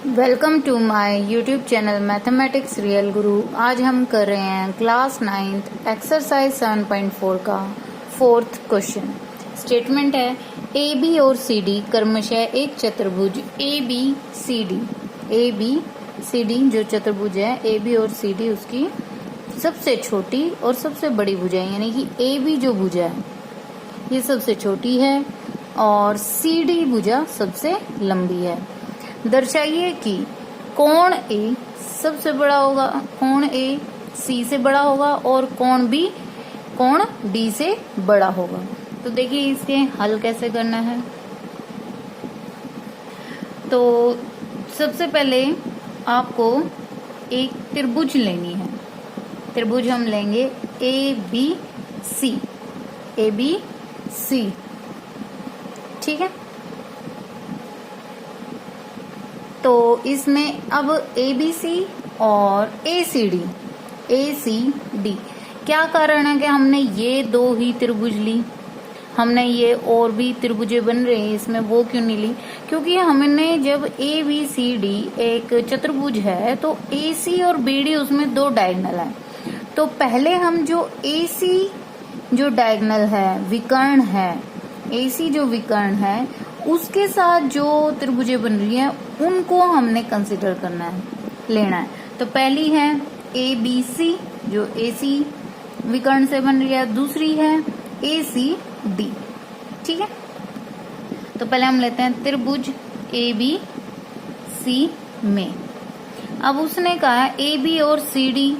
Welcome to my YouTube channel mathematics real guru. आज हम कर रहे हैं क्लास 9th एक्सरसाइज 7.4 का 4th क्वेश्चन। स्टेटमेंट है ए बी और सी डी क्रमशः एक चतुर्भुज ए बी सी डी जो चतुर्भुज है ए बी और सी डी उसकी सबसे छोटी और सबसे बड़ी भुजा है, यानी कि ए बी जो भुजा है ये सबसे छोटी है और सी डी भुजा सबसे लंबी है। दर्शाइए कि कोण ए सबसे बड़ा होगा, कोण ए सी से बड़ा होगा और कोण बी कोण डी से बड़ा होगा। तो देखिए इसके हल कैसे करना है। तो सबसे पहले आपको एक त्रिभुज लेनी है। त्रिभुज हम लेंगे ए बी सी, ठीक है। तो इसमें अब ए बी सी और ए सी डी क्या कारण है कि हमने ये दो ही त्रिभुज ली, हमने ये और भी त्रिभुजे बन रहे हैं इसमें वो क्यों नहीं ली? क्योंकि हमने जब ए बी सी डी एक चतुर्भुज है तो ए सी और बी डी उसमें दो डायगोनल है। तो पहले हम जो ए सी जो डायगोनल है विकर्ण है, ए सी जो विकर्ण है उसके साथ जो त्रिभुजें बन रही है उनको हमने कंसिडर करना है, लेना है। तो पहली है ए बी सी जो ए सी विकर्ण से बन रही है, दूसरी है ए सी डी, ठीक है। तो पहले हम लेते हैं त्रिभुज ए बी सी में। अब उसने कहा ए बी और सी डी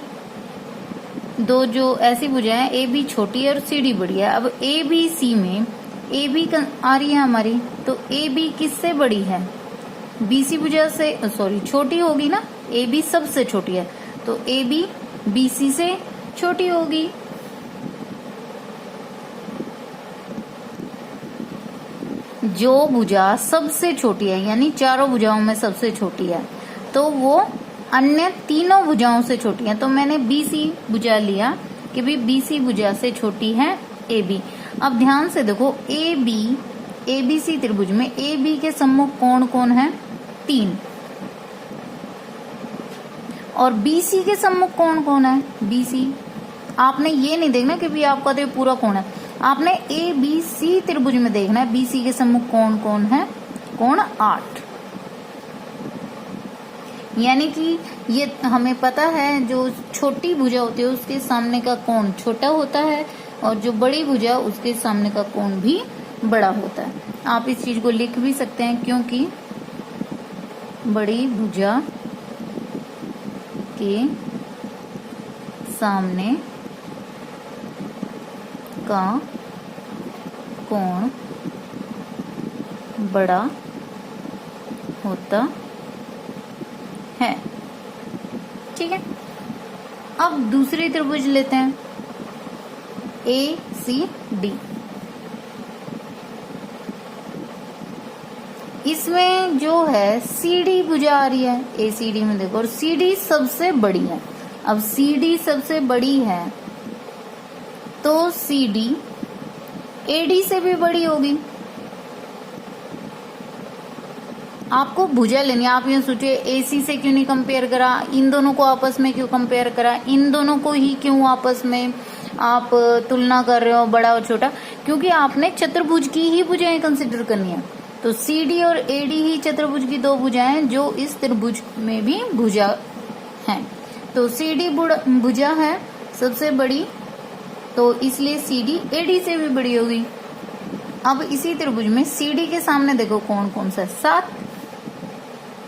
दो जो ऐसी भुजाएं हैं, ए बी छोटी है और सी डी बड़ी है। अब ए बी सी में ए बी आ रही है हमारी, तो ए बी किससे बड़ी है? बी सी भुजा से छोटी होगी ना, ए बी सबसे छोटी है तो ए बी बी सी से छोटी होगी। जो भुजा सबसे छोटी है यानी चारों भुजाओं में सबसे छोटी है तो वो अन्य तीनों भुजाओं से छोटी है। तो मैंने बी सी भुजा लिया कि भी बी सी भुजा से छोटी है ए बी। अब ध्यान से देखो ए बी सी त्रिभुज में ए बी के सम्मुख कोण कौन है? 3। और बी सी के सम्मुख कोण कौन है? B C. आपने ये नहीं देखना कि भी आपका तो पूरा कोण है, आपने ए बी सी त्रिभुज में देखना है बी सी के सम्मुख कोण कौन है? कोण 8। यानी कि ये हमें पता है जो छोटी भुजा होती है उसके सामने का कोण छोटा होता है और जो बड़ी भुजा उसके सामने का कोण भी बड़ा होता है। आप इस चीज को लिख भी सकते हैं क्योंकि बड़ी भुजा के सामने का कोण बड़ा होता है, ठीक है। अब दूसरी त्रिभुज लेते हैं ए सी डी। इसमें जो है सी डी भुजा आ रही है ए सी डी में, देखो, और सी डी सबसे बड़ी है। अब सी डी सबसे बड़ी है तो सी डी ए डी से भी बड़ी होगी। आपको भुजा लेनी है। आप ये सोचिए ए सी से क्यों नहीं कंपेयर करा, इन दोनों को आपस में क्यों कंपेयर करा, इन दोनों को ही क्यों आपस में आप तुलना कर रहे हो बड़ा और छोटा? क्योंकि आपने चतुर्भुज की ही भुजाएं कंसिडर करनी है। तो सी डी और ए डी ही चतुर्भुज की दो भुजाएं जो इस त्रिभुज में भी भुजा हैं। तो सी डी भुजा है सबसे बड़ी तो इसलिए सी डी ए डी से भी बड़ी होगी। अब इसी त्रिभुज में सी डी के सामने देखो कोण कौन सा है? 7।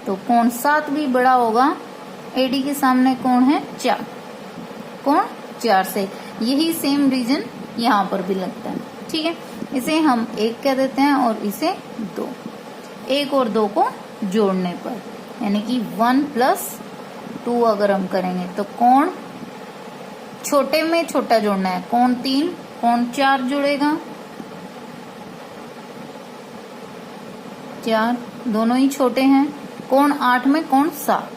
तो कोण 7 भी बड़ा होगा। ए डी के सामने कोण है 4, कोण 4 से। यही सेम रीजन यहाँ पर भी लगता है, ठीक है। इसे हम 1 कह देते हैं और इसे 2। 1 और 2 को जोड़ने पर यानी कि 1 + 2 अगर हम करेंगे तो कोण छोटे में छोटा जोड़ना है। कोण 3 कोण 4 जुड़ेगा, 4 दोनों ही छोटे हैं। कोण 8 में कोण 7,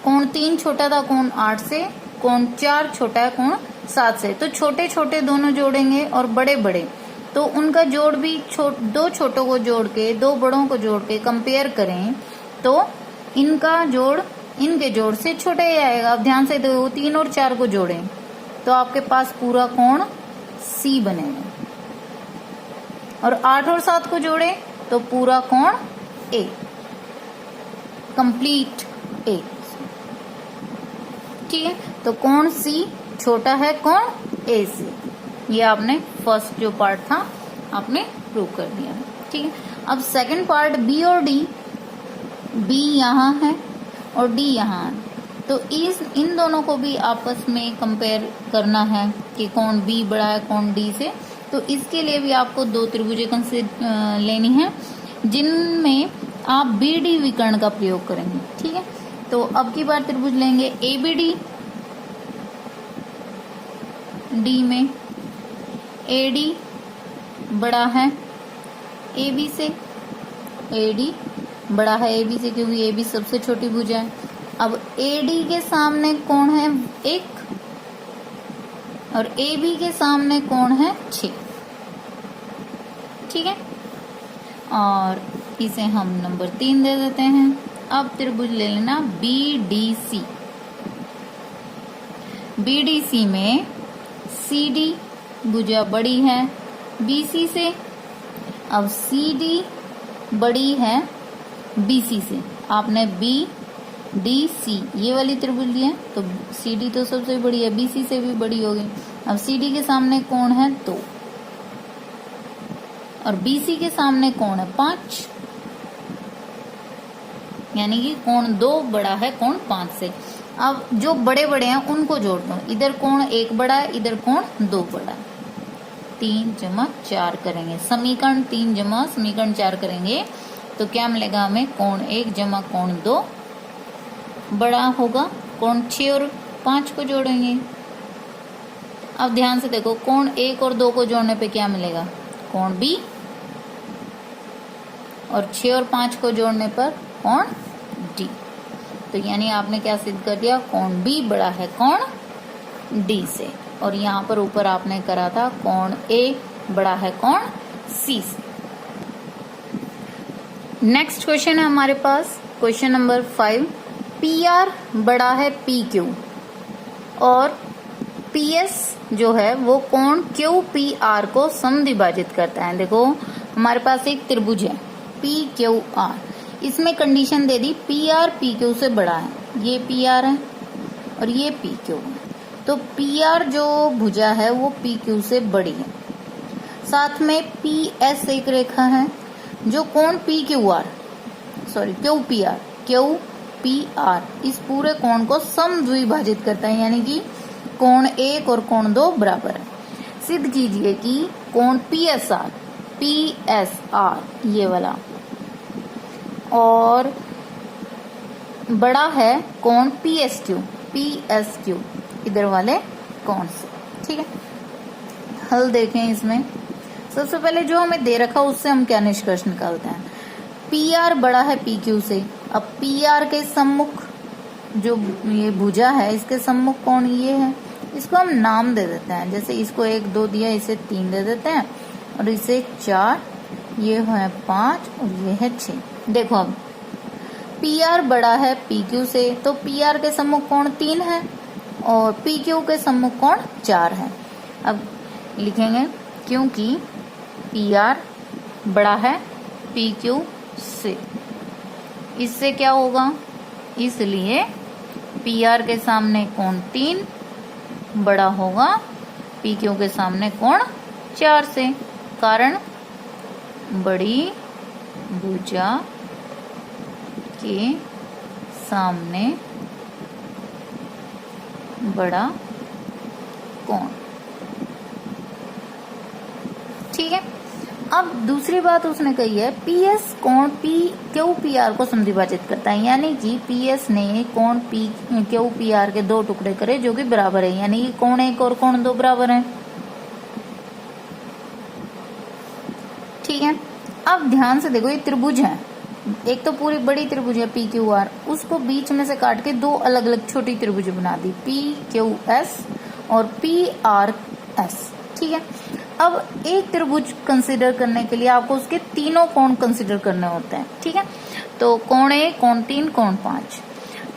कोण 3 छोटा था कोण 8 से, कोण 4 छोटा है कोण 7 से। तो छोटे छोटे दोनों जोड़ेंगे और बड़े बड़े तो उनका जोड़ भी दो छोटों को जोड़ के दो बड़ों को जोड़ के कंपेयर करें तो इनका जोड़ इनके जोड़ से छोटा ही आएगा। अब ध्यान से देखो, 3 और 4 को जोड़ें तो आपके पास पूरा कोण C बनेगा, और 8 और 7 को जोड़े तो पूरा कोण A, कंप्लीट A। ठीक है, तो कोण C छोटा है कोण A से। ये आपने फर्स्ट जो पार्ट था आपने प्रूव कर दिया। ठीक है, अब सेकंड पार्ट B और D, B यहाँ है और D यहाँ है, तो इन दोनों को भी आपस में कंपेयर करना है कि कौन B बड़ा है कौन D से। तो इसके लिए भी आपको दो त्रिभुजें लेनी है जिनमें आप BD विकर्ण का प्रयोग करेंगे। ठीक है, तो अब की बार त्रिभुज लेंगे ABD, D में AD बड़ा है AB से, AD बड़ा है AB से क्योंकि AB सबसे छोटी भुजा है। अब AD के सामने कोण है 1 और AB के सामने कोण है 6। ठीक है, और इसे हम नंबर 3 दे देते हैं। अब त्रिभुज ले लेना BDC। BDC में CD भुजा बड़ी है BC से, अब CD बड़ी है BC से। आपने BDC ये वाली त्रिभुज ली है तो CD तो सबसे बड़ी है, BC से भी बड़ी होगी। अब CD के सामने कोण है 2 और BC के सामने कोण है 5, यानी कि कोण 2 बड़ा है कोण 5 से। अब जो बड़े बड़े हैं उनको जोड़ दो, इधर कोण 1 बड़ा है इधर कोण 2 बड़ा है। 3 जमा 4 करेंगे, समीकरण 3 जमा समीकरण 4 करेंगे तो क्या मिलेगा हमें, कोण 1 जमा कोण 2 बड़ा होगा कोण 6 और 5 को जोड़ेंगे। अब ध्यान से देखो, कोण 1 और 2 को जोड़ने पे क्या मिलेगा, कोण B, और 6 और 5 को जोड़ने पर कोण D। तो यानी आपने क्या सिद्ध कर दिया, कोण B बड़ा है कोण D से। और यहाँ पर ऊपर आपने करा था कोण A बड़ा है कोण C से। नेक्स्ट क्वेश्चन है हमारे पास क्वेश्चन नंबर 5। PR बड़ा है PQ और PS जो है वो कोण QPR को समद्विभाजित करता है। देखो हमारे पास एक त्रिभुज है PQR, इसमें कंडीशन दे दी PR PQ से बड़ा है, ये PR है और ये PQ है। तो PR जो भुजा है वो PQ से बड़ी है। साथ में PS एक रेखा है जो कोण QPR इस पूरे कोण को समद्विभाजित करता है, यानी कि कोण 1 और कोण 2 बराबर है। सिद्ध कीजिए कि कोण PSR ये वाला और बड़ा है कोण PSQ इधर वाले कोण से। ठीक है, हल देखें इसमें। सबसे पहले जो हमें दे रखा उससे हम क्या निष्कर्ष निकालते हैं, PR बड़ा है PQ से। अब PR के सम्मुख जो ये भुजा है इसके सम्मुख कोण ये है, इसको हम नाम दे देते हैं। जैसे इसको 1 2 दिया, इसे 3 दे देते हैं और इसे 4, ये है 5 और ये है 6। देखो अब PR बड़ा है PQ से तो PR के सम्मुख कोण 3 है और PQ के सम्मुख कोण 4 है। अब लिखेंगे क्योंकि PR बड़ा है PQ से, इससे क्या होगा, इसलिए PR के सामने कोण 3 बड़ा होगा PQ के सामने कोण 4 से। कारण बड़ी भुजा के सामने बड़ा कोण। ठीक है, अब दूसरी बात उसने कही है PS कोण QPR को समद्विभाजित करता है, यानी कि PS ने कोण QPR के 2 टुकड़े करे जो कि बराबर है, यानी कि कोण 1 और कोण 2 बराबर है। ठीक है, अब ध्यान से देखो, ये त्रिभुज है, एक तो पूरी बड़ी त्रिभुज है PQR, उसको बीच में से काट के 2 अलग अलग छोटी त्रिभुज बना दी PQS और PRS। ठीक है, अब एक त्रिभुज कंसिडर करने के लिए आपको उसके तीनों कोण कंसिडर करने होते हैं, ठीक है। तो कोण 1, कोण 3, कोण 5।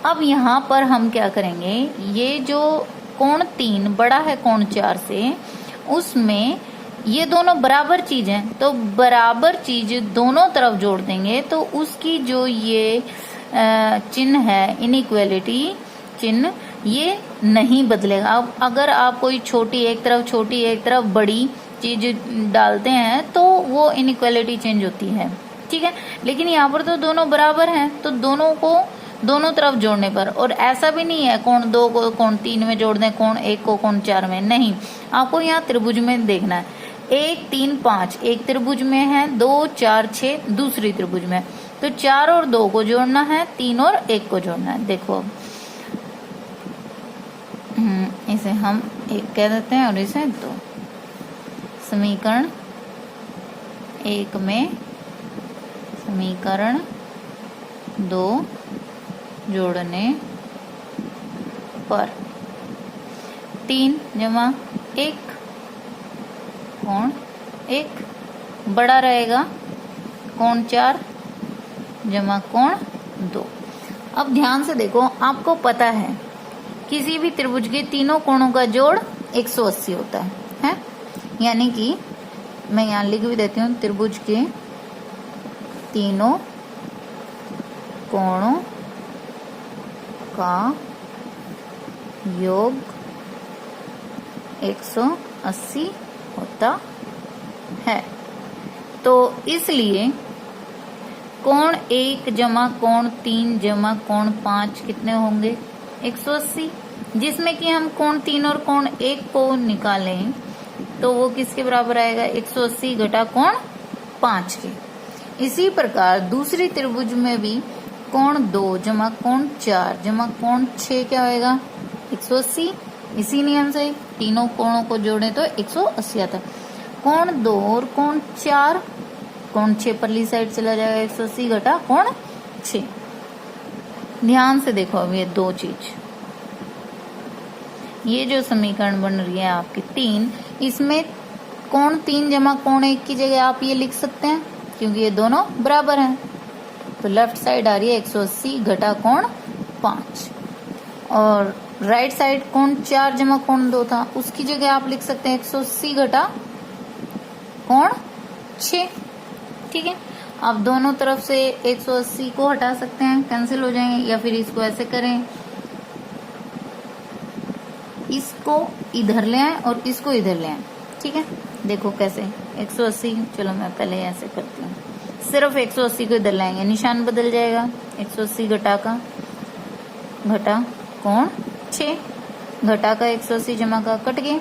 अब यहाँ पर हम क्या करेंगे, ये जो कोण 3 बड़ा है कोण 4 से, उसमें ये दोनों बराबर चीज है, तो बराबर चीज दोनों तरफ जोड़ देंगे तो उसकी जो ये चिन्ह है, इनइक्वालिटी चिन्ह, ये नहीं बदलेगा। अब अगर आप कोई छोटी एक तरफ बड़ी चीज डालते हैं तो वो इनइक्वालिटी चेंज होती है, ठीक है। लेकिन यहाँ पर तो दोनों बराबर हैं, तो दोनों को दोनों तरफ जोड़ने पर, और ऐसा भी नहीं है कोण 2 को कोण 3 में जोड़ दें, कोण 1 को कोण 4 में, नहीं। आपको यहाँ त्रिभुज में देखना है। 1, 3, 5 एक त्रिभुज में है, 2, 4, 6 दूसरी त्रिभुज में, तो 4 और 2 को जोड़ना है, 3 और 1 को जोड़ना है। देखो इसे हम 1 कह देते हैं और इसे 2। समीकरण 1 में समीकरण 2 जोड़ने पर 3 जमा 1 कोण 1 बड़ा रहेगा कोण 4 जमा कोण 2। अब ध्यान से देखो, आपको पता है किसी भी त्रिभुज के तीनों कोणों का जोड़ 180 होता है? यानी कि मैं यहाँ लिख भी देती हूँ, त्रिभुज के तीनों कोणों का योग 180 होता है। तो इसलिए कोण 1 जमा कोण 3 जमा कोण 5 कितने होंगे? 180। जिसमें कि हम कोण 3 और कोण 1 को निकालें तो वो किसके बराबर आएगा? 180 घटा कोण 5 के। इसी प्रकार दूसरी त्रिभुज में भी कोण 2 जमा कोण 4 जमा कोण 6 क्या होएगा? 180। इसी नियम से तीनों कोणों को जोड़े तो 180 आता। कोण 2 और कोण 4, कोण 6 परली साइड चला जाएगा, 180 घटा कोण 6। ध्यान से देखो अब ये दो चीज, ये जो समीकरण बन रही है आपकी 3, इसमें कोण 3 जमा कोण 1 की जगह आप ये लिख सकते हैं क्योंकि ये दोनों बराबर हैं। तो लेफ्ट साइड आ रही है 180 घटा कोण 5, और राइट साइड कोण 4 जमा कोण 2 था, उसकी जगह आप लिख सकते हैं 180 घटा कोण 6। ठीक है, आप दोनों तरफ से 180 को हटा सकते हैं, कैंसिल हो जाएंगे, या फिर इसको ऐसे करें, इसको इधर ले आए और इसको इधर ले आए। ठीक है, देखो कैसे 180, चलो मैं पहले ऐसे करती हूँ, सिर्फ 180 को इधर लाएंगे, निशान बदल जाएगा, 180 घटा का घटा कोण 6, घटा का 180 जमा का कट गए,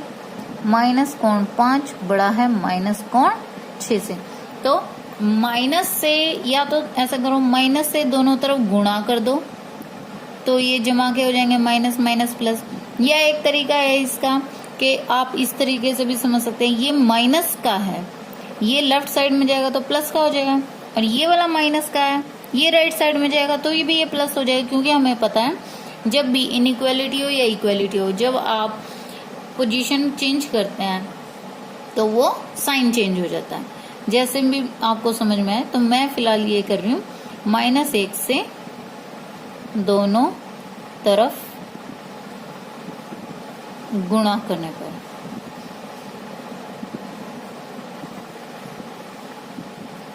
माइनस कोण 5 बड़ा है माइनस कोण 6 से। तो माइनस से, या तो ऐसा करो माइनस से दोनों तरफ गुणा कर दो तो ये जमा के हो जाएंगे माइनस माइनस प्लस। यह एक तरीका है इसका कि आप इस तरीके से भी समझ सकते हैं, ये माइनस का है, ये लेफ्ट साइड में जाएगा तो प्लस का हो जाएगा, और ये वाला माइनस का है, ये राइट साइड में जाएगा तो ये भी ये प्लस हो जाएगा। क्योंकि हमें पता है जब भी इनइक्वालिटी हो या इक्वालिटी हो, जब आप पोजीशन चेंज करते हैं तो वो साइन चेंज हो जाता है। जैसे भी आपको समझ में आए, तो मैं फिलहाल ये कर रही हूँ -1 से दोनों तरफ गुणा करने पर,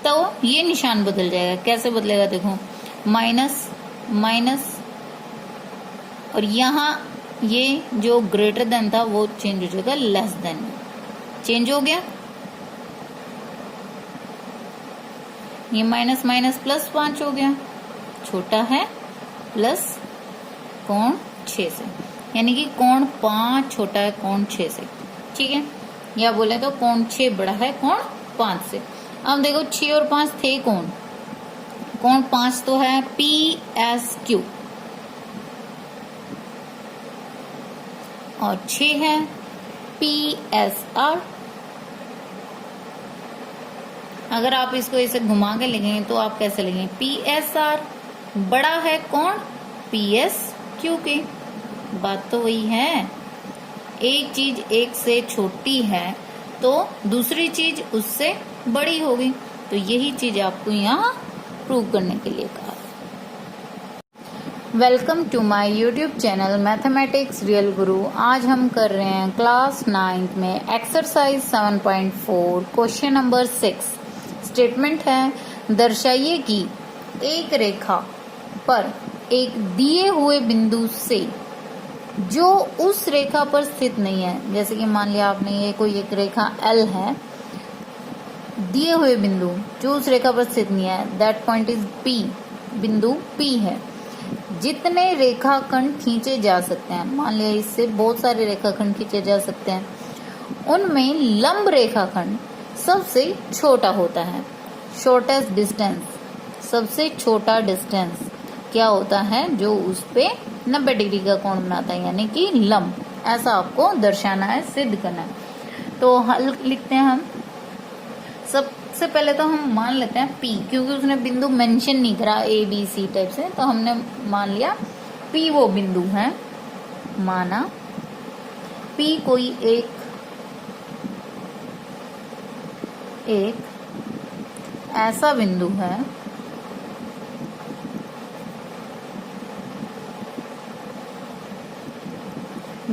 तो ये निशान बदल जाएगा। कैसे बदलेगा देखो, माइनस माइनस, और यहाँ ये जो ग्रेटर देन था वो चेंज हो जाएगा लेस देन, चेंज हो गया। ये माइनस माइनस प्लस 5 हो गया, छोटा है प्लस कोण 6 से, यानी कि कोण 5 छोटा है कोण 6 से। ठीक है, या बोले तो कोण 6 बड़ा है कोण 5 से। अब देखो 6 और 5 थे कोण, कोण 5 तो है PSQ और 6 है PSR। अगर आप इसको ऐसे घुमा के लिखेंगे तो आप कैसे लिखेंगे? PSR बड़ा है कौन? PSQ के। बात तो वही है, एक चीज एक से छोटी है तो दूसरी चीज उससे बड़ी होगी। तो यही चीज आपको यहाँ प्रूव करने के लिए कहा। Welcome to my YouTube channel mathematics real guru. आज हम कर रहे हैं क्लास 9th में एक्सरसाइज 7.4 क्वेश्चन नंबर 6। स्टेटमेंट है, दर्शाइए कि एक रेखा पर एक दिए हुए बिंदु से जो उस रेखा पर स्थित नहीं है, जैसे कि मान लिया आपने ये कोई एक रेखा L है, दिए हुए बिंदु जो उस रेखा पर स्थित नहीं है, दैट पॉइंट इज P, बिंदु P है, जितने रेखाखंड खींचे जा सकते हैं, मान लिया इससे बहुत सारे रेखाखंड खींचे जा सकते हैं, उनमें लंब रेखाखंड सबसे छोटा होता है। शॉर्टेस्ट डिस्टेंस, सबसे छोटा डिस्टेंस क्या होता है, जो उस पे 90 डिग्री का कोण बनाता है, यानी कि लंब। ऐसा आपको दर्शाना है, सिद्ध करना है। तो हल लिखते हैं हम। सबसे पहले तो हम मान लेते हैं P, क्योंकि उसने बिंदु मेंशन नहीं करा ABC टाइप से, तो हमने मान लिया P वो बिंदु है। माना P कोई एक ऐसा बिंदु है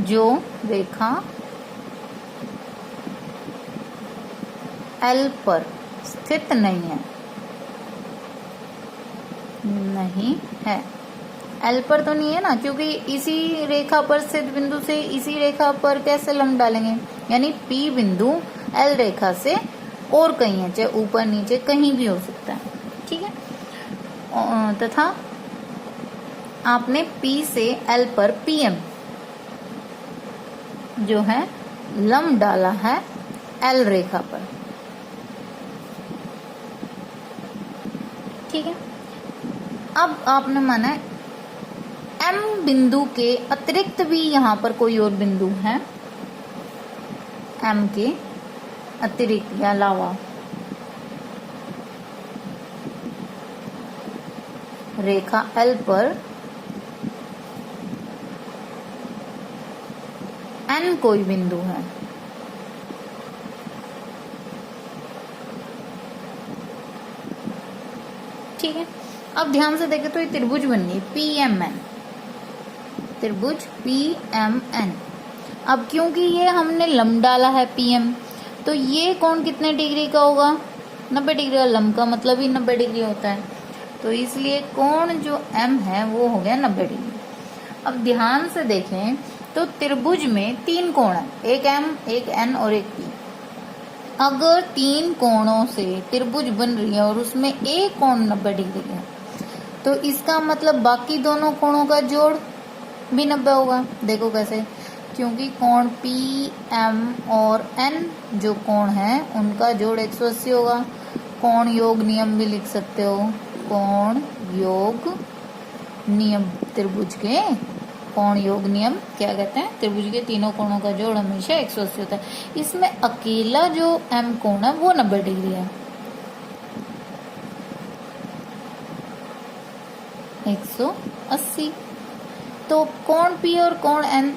जो रेखा L पर स्थित नहीं है। L पर तो नहीं है ना, क्योंकि इसी रेखा पर स्थित बिंदु से इसी रेखा पर कैसे लंब डालेंगे, यानी P बिंदु L रेखा से और कहीं है, चाहे ऊपर नीचे कहीं भी हो सकता है, ठीक है। तथा आपने P से L पर PM जो है लंब डाला है L रेखा पर, ठीक है। अब आपने माना है M बिंदु के अतिरिक्त भी यहाँ पर कोई और बिंदु है, M के अतिरिक्त या अलावा रेखा L पर N कोई बिंदु है, ठीक है। अब ध्यान से देखें तो ये त्रिभुज बन गई PMN, त्रिभुज PMN। अब क्योंकि ये हमने लंब डाला है PM, तो ये कोण कितने डिग्री का होगा, 90 डिग्री का। लंब का मतलब ही 90 डिग्री होता है, तो इसलिए कोण जो M है वो हो गया 90 डिग्री। अब ध्यान से देखें तो त्रिभुज में 3 कोण है, एक M, एक N और एक P। अगर 3 कोणों से त्रिभुज बन रही है और उसमें एक कोण 90 डिग्री है, तो इसका मतलब बाकी दोनों कोणों का जोड़ भी 90 होगा। देखो कैसे, क्योंकि कोण P, M और N जो कोण है उनका जोड़ 180 होगा। कोण योग नियम भी लिख सकते हो, कोण योग नियम, त्रिभुज के कोण योग नियम क्या कहते हैं, त्रिभुज के तीनों कोणों का जोड़ हमेशा 180 होता है। इसमें अकेला जो M कोण है वो 90 डिग्री है, 180। तो कोण P और कोण N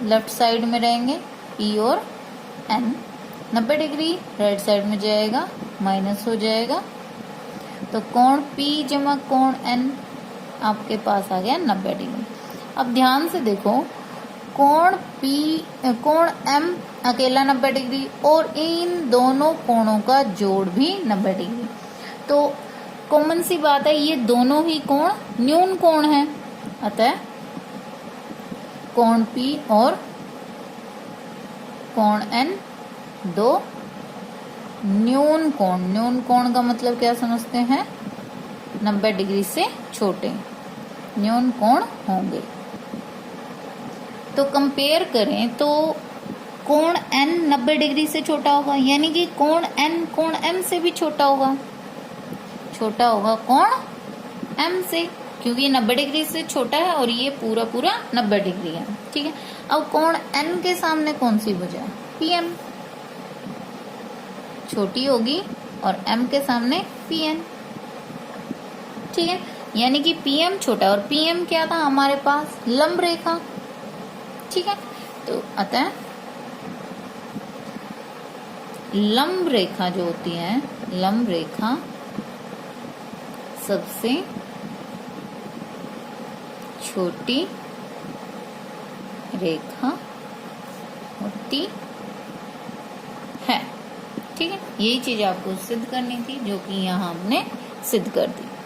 लेफ्ट साइड में रहेंगे, P और N। 90 डिग्री राइट साइड में जाएगा, माइनस हो जाएगा। तो कोण P जमा कोण N आपके पास आ गया 90 डिग्री। अब ध्यान से देखो, कोण M अकेला 90 डिग्री और इन दोनों कोणों का जोड़ भी 90 डिग्री। तो कॉमन सी बात है, ये दोनों ही कोण न्यून कोण है, अतः कोण P और कोण N दो न्यून कोण। न्यून कोण का मतलब क्या समझते हैं, 90 डिग्री से छोटे न्यून कोण होंगे। तो कंपेयर करें तो कोण N 90 डिग्री से छोटा होगा, यानी कि कोण N कोण M से भी छोटा होगा कोण M से, क्योंकि 90 डिग्री से छोटा है और ये पूरा 90 डिग्री है, ठीक है। अब कोण N के सामने कौन सी भुजा है, PM छोटी होगी और M के सामने PN, ठीक है। यानी कि PM छोटा और PM क्या था हमारे पास, लंब रेखा, ठीक है। तो अतः लंब रेखा जो होती है, लंब रेखा सबसे छोटी रेखा होती है। ठीक है, यही चीज आपको सिद्ध करनी थी, जो कि यहाँ हमने सिद्ध कर दी।